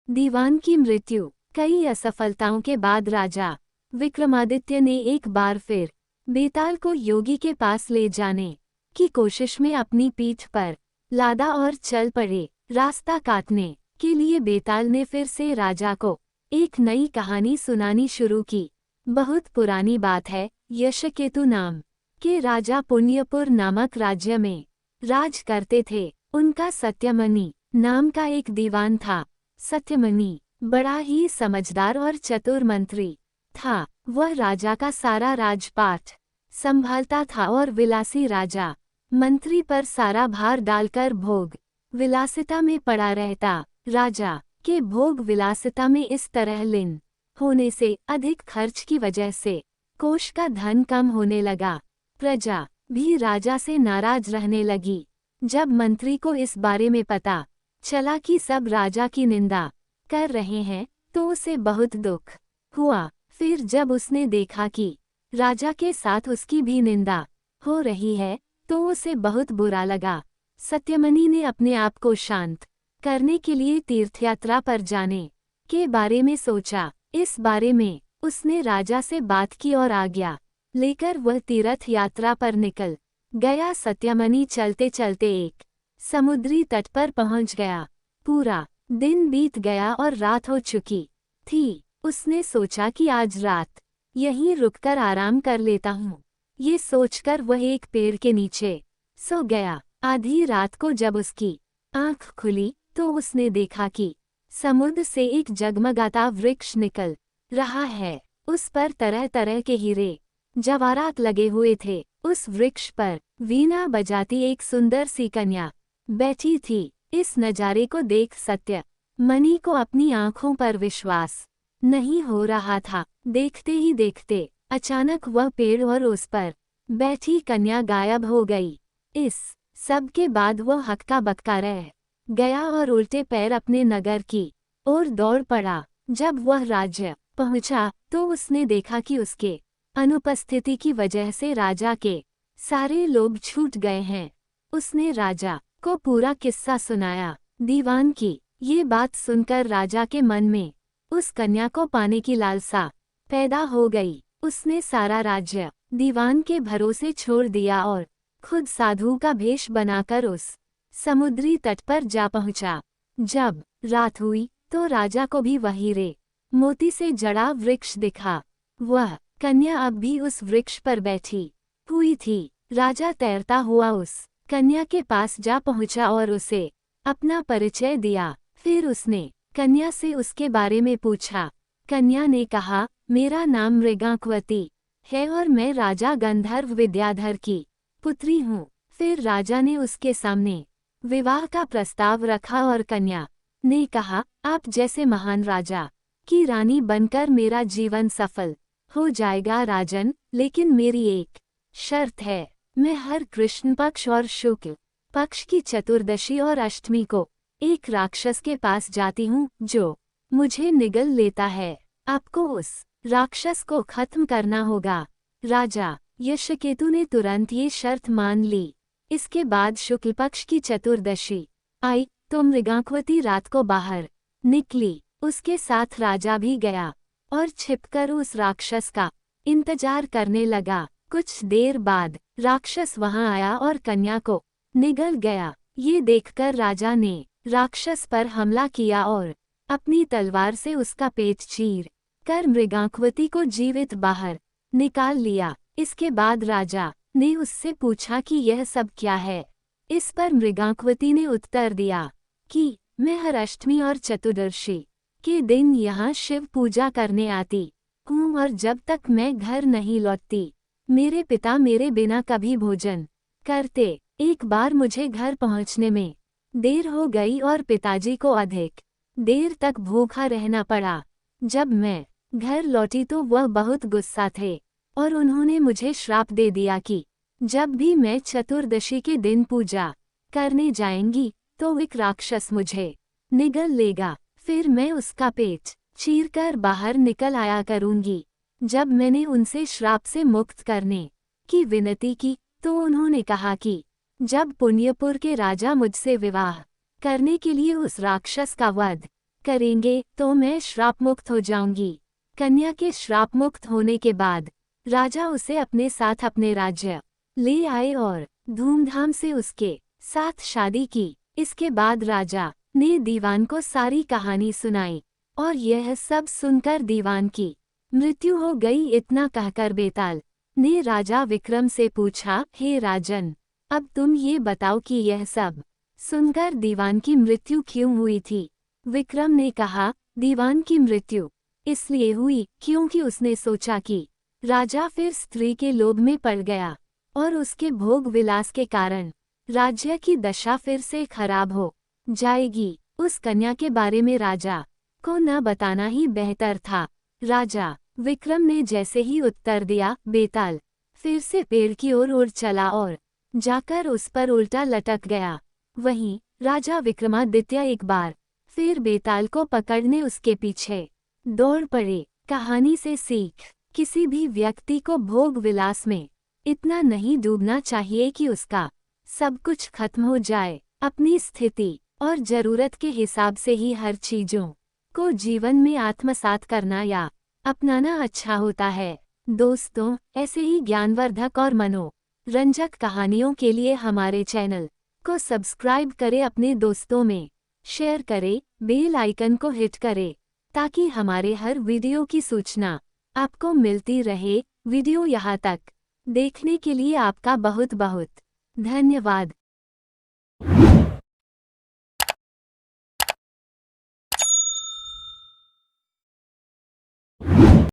दीवान की मृत्यु। कई असफलताओं के बाद राजा विक्रमादित्य ने एक बार फिर बेताल को योगी के पास ले जाने की कोशिश में अपनी पीठ पर लादा और चल पड़े। रास्ता काटने के लिए बेताल ने फिर से राजा को एक नई कहानी सुनानी शुरू की। बहुत पुरानी बात है, यशकेतु नाम के राजा पुण्यपुर नामक राज्य में राज करते थे। उनका सत्यमणि नाम का एक दीवान था। सत्यमणि बड़ा ही समझदार और चतुर मंत्री था। वह राजा का सारा राजपाट संभालता था और विलासी राजा मंत्री पर सारा भार डालकर भोग विलासिता में पड़ा रहता। राजा के भोग विलासिता में इस तरह लीन होने से अधिक खर्च की वजह से कोष का धन कम होने लगा। प्रजा भी राजा से नाराज रहने लगी। जब मंत्री को इस बारे में पता चला कि सब राजा की निंदा कर रहे हैं तो उसे बहुत दुख हुआ। फिर जब उसने देखा कि राजा के साथ उसकी भी निंदा हो रही है तो उसे बहुत बुरा लगा। सत्यमणि ने अपने आप को शांत करने के लिए तीर्थयात्रा पर जाने के बारे में सोचा। इस बारे में उसने राजा से बात की और आज्ञा लेकर वह तीर्थ यात्रा पर निकल गया। सत्यमणि चलते चलते एक समुद्री तट पर पहुंच गया। पूरा दिन बीत गया और रात हो चुकी थी। उसने सोचा कि आज रात यहीं रुककर आराम कर लेता हूँ। ये सोचकर वह एक पेड़ के नीचे सो गया। आधी रात को जब उसकी आंख खुली तो उसने देखा कि समुद्र से एक जगमगाता वृक्ष निकल रहा है। उस पर तरह तरह के हीरे जवाहरात लगे हुए थे। उस वृक्ष पर वीणा बजाती एक सुंदर सी कन्या बैठी थी। इस नज़ारे को देख सत्यमणि को अपनी आंखों पर विश्वास नहीं हो रहा था। देखते ही देखते अचानक वह पेड़ और उस पर बैठी कन्या गायब हो गई। इस सब के बाद वह हक्का बक्का रह गया और उल्टे पैर अपने नगर की ओर दौड़ पड़ा। जब वह राज्य पहुंचा तो उसने देखा कि उसके अनुपस्थिति की वजह से राजा के सारे लोग छूट गए हैं। उसने राजा को पूरा किस्सा सुनाया। दीवान की ये बात सुनकर राजा के मन में उस कन्या को पाने की लालसा पैदा हो गई। उसने सारा राज्य दीवान के भरोसे छोड़ दिया और खुद साधु का भेष बनाकर उस समुद्री तट पर जा पहुंचा। जब रात हुई तो राजा को भी वह हीरे मोती से जड़ा वृक्ष दिखा। वह कन्या अब भी उस वृक्ष पर बैठी हुई थी। राजा तैरता हुआ उस कन्या के पास जा पहुंचा और उसे अपना परिचय दिया। फिर उसने कन्या से उसके बारे में पूछा। कन्या ने कहा, मेरा नाम मृगांकवती है और मैं राजा गंधर्व विद्याधर की पुत्री हूँ। फिर राजा ने उसके सामने विवाह का प्रस्ताव रखा और कन्या ने कहा, आप जैसे महान राजा की रानी बनकर मेरा जीवन सफल हो जाएगा राजन, लेकिन मेरी एक शर्त है। मैं हर कृष्ण पक्ष और शुक्ल पक्ष की चतुर्दशी और अष्टमी को एक राक्षस के पास जाती हूँ जो मुझे निगल लेता है। आपको उस राक्षस को खत्म करना होगा। राजा यशकेतु ने तुरंत ये शर्त मान ली। इसके बाद शुक्ल पक्ष की चतुर्दशी आई तो मृगांकवती रात को बाहर निकली। उसके साथ राजा भी गया और छिपकर उस राक्षस का इंतजार करने लगा। कुछ देर बाद राक्षस वहां आया और कन्या को निगल गया। ये देखकर राजा ने राक्षस पर हमला किया और अपनी तलवार से उसका पेट चीर कर मृगांकवती को जीवित बाहर निकाल लिया। इसके बाद राजा ने उससे पूछा कि यह सब क्या है। इस पर मृगांकवती ने उत्तर दिया कि मैं हर अष्टमी और चतुर्दशी के दिन यहाँ शिव पूजा करने आती हूँ और जब तक मैं घर नहीं लौटती मेरे पिता मेरे बिना कभी भोजन करते। एक बार मुझे घर पहुँचने में देर हो गई और पिताजी को अधिक देर तक भूखा रहना पड़ा। जब मैं घर लौटी तो वह बहुत गुस्सा थे और उन्होंने मुझे श्राप दे दिया कि जब भी मैं चतुर्दशी के दिन पूजा करने जाएंगी तो एक राक्षस मुझे निगल लेगा। फिर मैं उसका पेट चीरकर बाहर निकल आया करूंगी। जब मैंने उनसे श्राप से मुक्त करने की विनती की तो उन्होंने कहा कि जब पुण्यपुर के राजा मुझसे विवाह करने के लिए उस राक्षस का वध करेंगे तो मैं श्राप मुक्त हो जाऊंगी। कन्या के श्राप मुक्त होने के बाद राजा उसे अपने साथ अपने राज्य ले आए और धूमधाम से उसके साथ शादी की। इसके बाद राजा ने दीवान को सारी कहानी सुनाई और यह सब सुनकर दीवान की मृत्यु हो गई। इतना कहकर बेताल ने राजा विक्रम से पूछा, हे राजन, अब तुम ये बताओ कि यह सब सुनकर दीवान की मृत्यु क्यों हुई थी। विक्रम ने कहा, दीवान की मृत्यु इसलिए हुई क्योंकि उसने सोचा कि राजा फिर स्त्री के लोभ में पड़ गया और उसके भोग विलास के कारण राज्य की दशा फिर से खराब हो जाएगी। उस कन्या के बारे में राजा को न बताना ही बेहतर था। राजा विक्रम ने जैसे ही उत्तर दिया, बेताल फिर से पेड़ की ओर उड़ चला और जाकर उस पर उल्टा लटक गया। वहीं राजा विक्रमादित्य एक बार फिर बेताल को पकड़ने उसके पीछे दौड़ पड़े। कहानी से सीख, किसी भी व्यक्ति को भोग विलास में इतना नहीं डूबना चाहिए कि उसका सब कुछ खत्म हो जाए। अपनी स्थिति और जरूरत के हिसाब से ही हर चीजों को जीवन में आत्मसात करना या अपनाना अच्छा होता है। दोस्तों, ऐसे ही ज्ञानवर्धक और मनोरंजक कहानियों के लिए हमारे चैनल को सब्सक्राइब करें, अपने दोस्तों में शेयर करें, बेल आइकन को हिट करें ताकि हमारे हर वीडियो की सूचना आपको मिलती रहे। वीडियो यहाँ तक देखने के लिए आपका बहुत बहुत धन्यवाद।